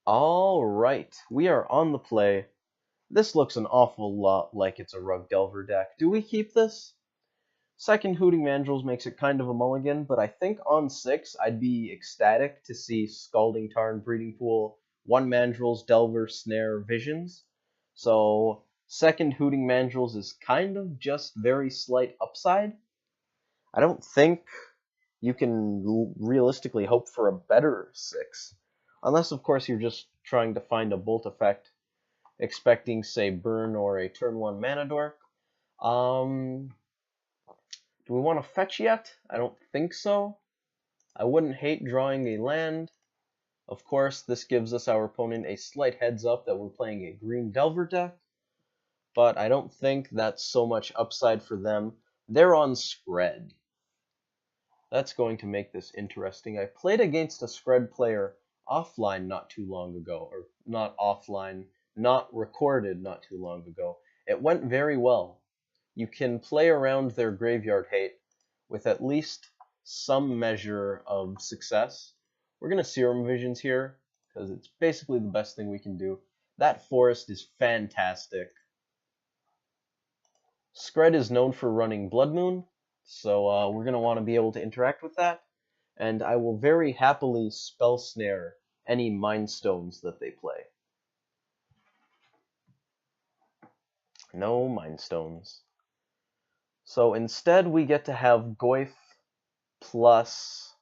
Alright, we are on the play. This looks an awful lot like it's a Rug Delver deck. Do we keep this? Second Hooting Mandrills makes it kind of a mulligan, but I think on 6 I'd be ecstatic to see Scalding Tarn, Breeding Pool, 1 Mandrills, Delver, Snare, Visions. So second Hooting Mandrills is kind of just very slight upside. I don't think you can realistically hope for a better 6. Unless, of course, you're just trying to find a Bolt effect, expecting, say, Burn or a turn 1 Mana Dork. Do we want to fetch yet? I don't think so. I wouldn't hate drawing a land. Of course, this gives us our opponent a slight heads up that we're playing a green Delver deck, but I don't think that's so much upside for them. They're on Skred. That's going to make this interesting. I played against a Skred player offline not too long ago, or not offline, not recorded not too long ago. It went very well. You can play around their graveyard hate with at least some measure of success. We're going to Serum Visions here, because it's basically the best thing we can do. That forest is fantastic. Skred is known for running Blood Moon, so we're going to want to be able to interact with that. And I will very happily Spell Snare any Mind Stones that they play. No Mind Stones. So instead we get to have Goyf plus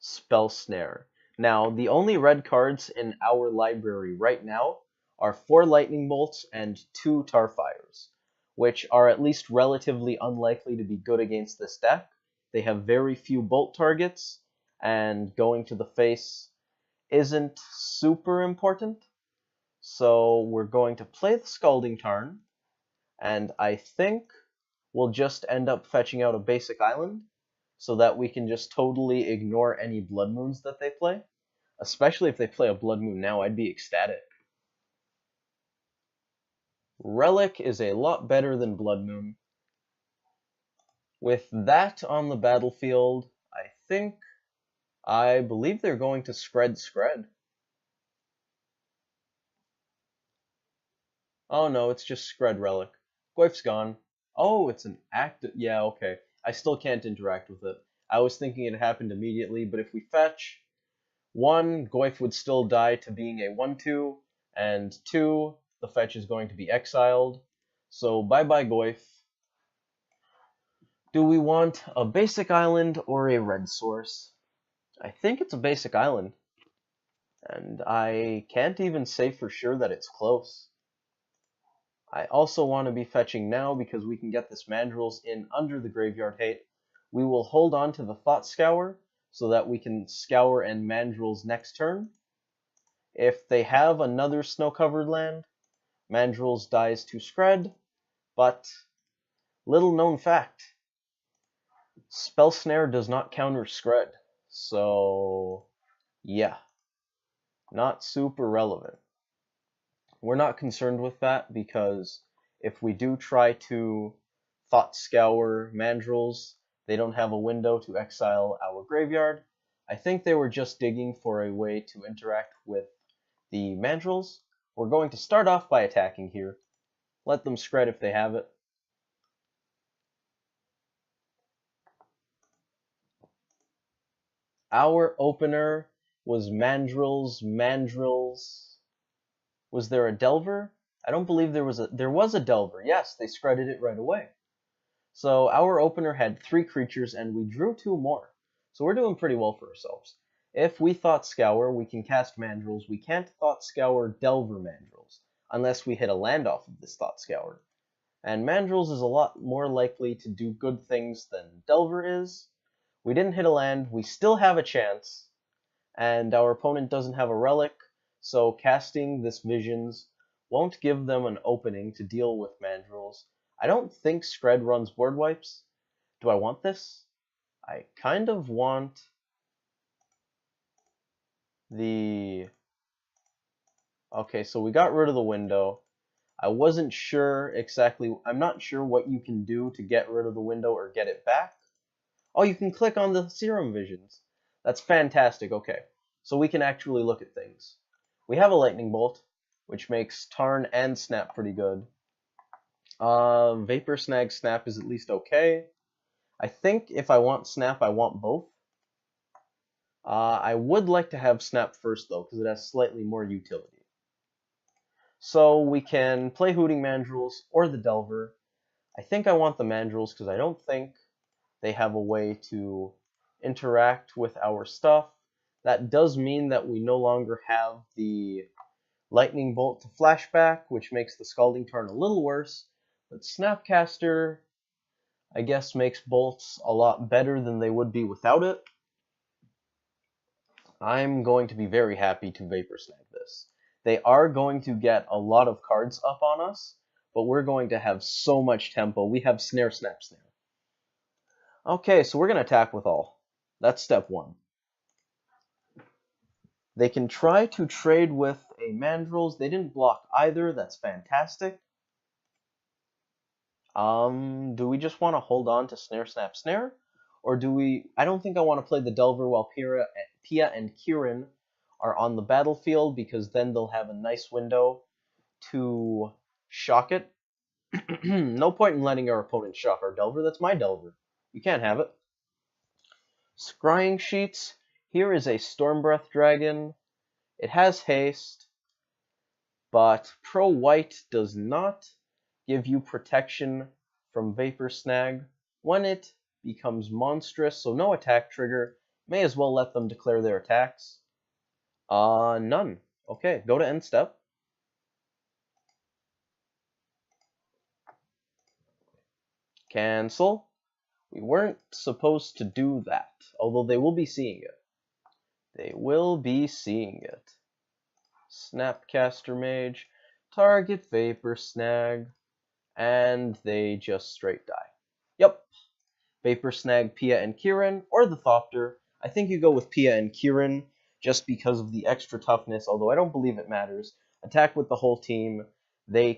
Spell Snare. Now, the only red cards in our library right now are 4 Lightning Bolts and 2 Tarfires, which are at least relatively unlikely to be good against this deck. They have very few bolt targets, and going to the face isn't super important. So we're going to play the Scalding Tarn, and I think we'll just end up fetching out a basic island so that we can just totally ignore any Blood Moons that they play. Especially if they play a Blood Moon now, I'd be ecstatic. Relic is a lot better than Blood Moon. With that on the battlefield, I believe they're going to Skred. Oh no, it's just Skred Relic. Goyf's gone. Oh, it's an active. Yeah, okay. I still can't interact with it. I was thinking it happened immediately, but if we fetch, 1, Goyf would still die to being a 1/2, and 2, the fetch is going to be exiled. So bye-bye Goyf. Do we want a basic island or a red source? I think it's a basic island. And I can't even say for sure that it's close. I also want to be fetching now because we can get this Mandrills in under the Graveyard Hate. We will hold on to the Thought Scour so that we can Scour and Mandrills next turn. If they have another snow-covered land, Mandrills dies to Skred, but little known fact, Spell Snare does not counter Skred, so yeah, not super relevant. We're not concerned with that because if we do try to Thought Scour Mandrills, they don't have a window to exile our graveyard. I think they were just digging for a way to interact with the Mandrills. We're going to start off by attacking here. Let them Skred if they have it. Our opener was Mandrills. Was there a Delver? I don't believe there was a Delver. Yes, they Skredded it right away. So our opener had 3 creatures and we drew 2 more. So we're doing pretty well for ourselves. If we Thought Scour, we can cast Mandrills. We can't Thought Scour Delver Mandrills unless we hit a land off of this Thought Scour. And Mandrills is a lot more likely to do good things than Delver is. We didn't hit a land. We still have a chance. And our opponent doesn't have a relic. So casting this Visions won't give them an opening to deal with Mandrills. I don't think Skred runs board wipes. Do I want this? I kind of want the... Okay, so we got rid of the window. I wasn't sure exactly... I'm not sure what you can do to get rid of the window or get it back. Oh, you can click on the Serum Visions. That's fantastic. Okay, so we can actually look at things. We have a lightning bolt, which makes Tarn and Snap pretty good. Vapor Snag Snap is at least okay. I think if I want Snap, I want both. I would like to have Snap first, though, because it has slightly more utility. So we can play Hooting Mandrills or the Delver. I think I want the Mandrills because I don't think they have a way to interact with our stuff. That does mean that we no longer have the Lightning Bolt to flashback, which makes the Scalding Tarn a little worse. But Snapcaster, I guess, makes bolts a lot better than they would be without it. I'm going to be very happy to Vapor Snag this. They are going to get a lot of cards up on us, but we're going to have so much tempo. We have Snare, Snap, Snare. Okay, so we're going to attack with all. That's step one. They can try to trade with a Mandrills. They didn't block either. That's fantastic. Do we just want to hold on to Snare, Snap, Snare? Or do we... I don't think I want to play the Delver while Pia and Kieran are on the battlefield, because then they'll have a nice window to shock it. No point in letting our opponent shock our Delver. That's my Delver. You can't have it. Scrying Sheets. Here is a Stormbreath Dragon. It has haste, but Pro White does not give you protection from Vapor Snag when it becomes monstrous, so no attack trigger. May as well let them declare their attacks. None. Okay, go to end step. Cancel. We weren't supposed to do that, although they will be seeing it. They will be seeing it. Snapcaster Mage, target Vapor Snag, and they just straight die. Yep. Vapor Snag Pia and Kieran, or the Thopter. I think you go with Pia and Kieran, just because of the extra toughness, although I don't believe it matters. Attack with the whole team. They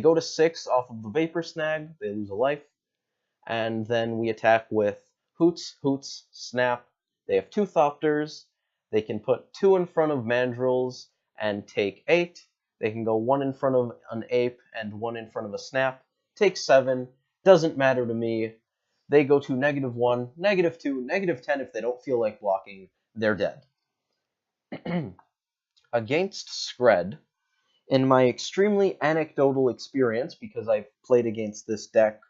go to 6 off of the Vapor Snag, they lose a life. And then we attack with Hoots, Hoots, Snap. They have 2 Thopters. They can put 2 in front of Mandrills and take 8. They can go 1 in front of an Ape and 1 in front of a Snap. Take 7. Doesn't matter to me. They go to -1, -2, -10 if they don't feel like blocking. They're dead. Against Skred, in my extremely anecdotal experience, because I've played against this deck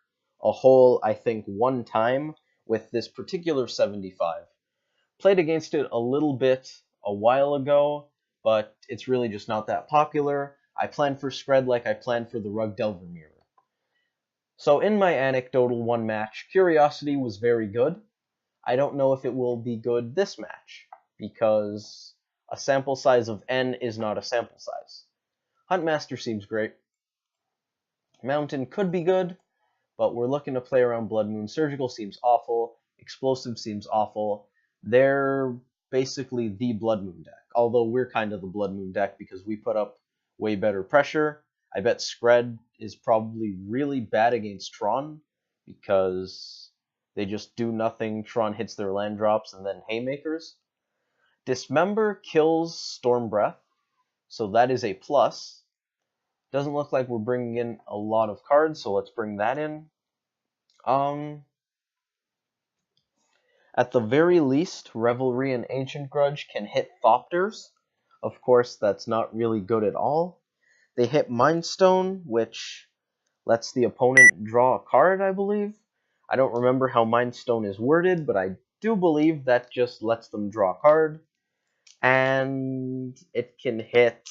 a whole, I think, 1 time with this particular 75. Played against it a little bit a while ago, but it's really just not that popular. I planned for Skred like I planned for the Rug Delver Mirror. So in my anecdotal 1 match, Curiosity was very good. I don't know if it will be good this match, because a sample size of N is not a sample size. Huntmaster seems great. Mountain could be good, but we're looking to play around Blood Moon. Surgical seems awful. Explosive seems awful. They're basically the Blood Moon deck, although we're kind of the Blood Moon deck because we put up way better pressure. I bet Skred is probably really bad against Tron because they just do nothing. Tron hits their land drops and then Haymakers. Dismember kills Stormbreath, so that is a plus. Doesn't look like we're bringing in a lot of cards, so let's bring that in. At the very least, Revelry and Ancient Grudge can hit Thopters. Of course, that's not really good at all. They hit Mind Stone, which lets the opponent draw a card, I believe. I don't remember how Mind Stone is worded, but I do believe that just lets them draw a card. And it can hit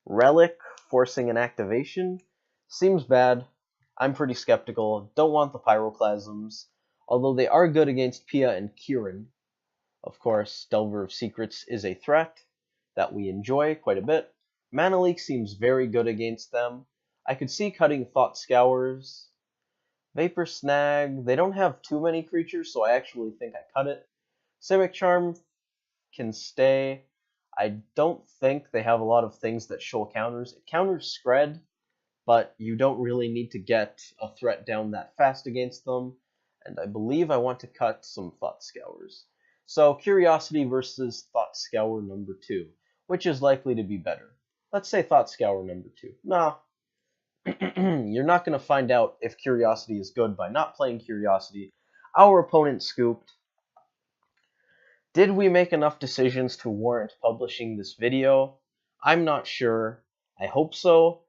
Relic, forcing an activation. Seems bad. I'm pretty skeptical. Don't want the Pyroclasms, although they are good against Pia and Kieran. Of course, Delver of Secrets is a threat that we enjoy quite a bit. Mana Leak seems very good against them. I could see cutting Thought Scours. Vapor Snag, they don't have too many creatures, so I actually think I cut it. Simic Charm can stay. I don't think they have a lot of things that show counters. It counters Skred, but you don't really need to get a threat down that fast against them. And I believe I want to cut some Thought Scours. So Curiosity versus Thought Scour number 2. which is likely to be better? Let's say Thought Scour number 2. Nah, you're not going to find out if Curiosity is good by not playing Curiosity. Our opponent scooped. Did we make enough decisions to warrant publishing this video? I'm not sure. I hope so.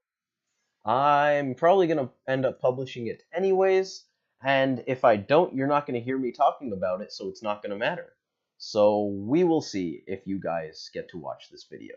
I'm probably going to end up publishing it anyways, and if I don't, you're not going to hear me talking about it, so it's not going to matter. So we will see if you guys get to watch this video.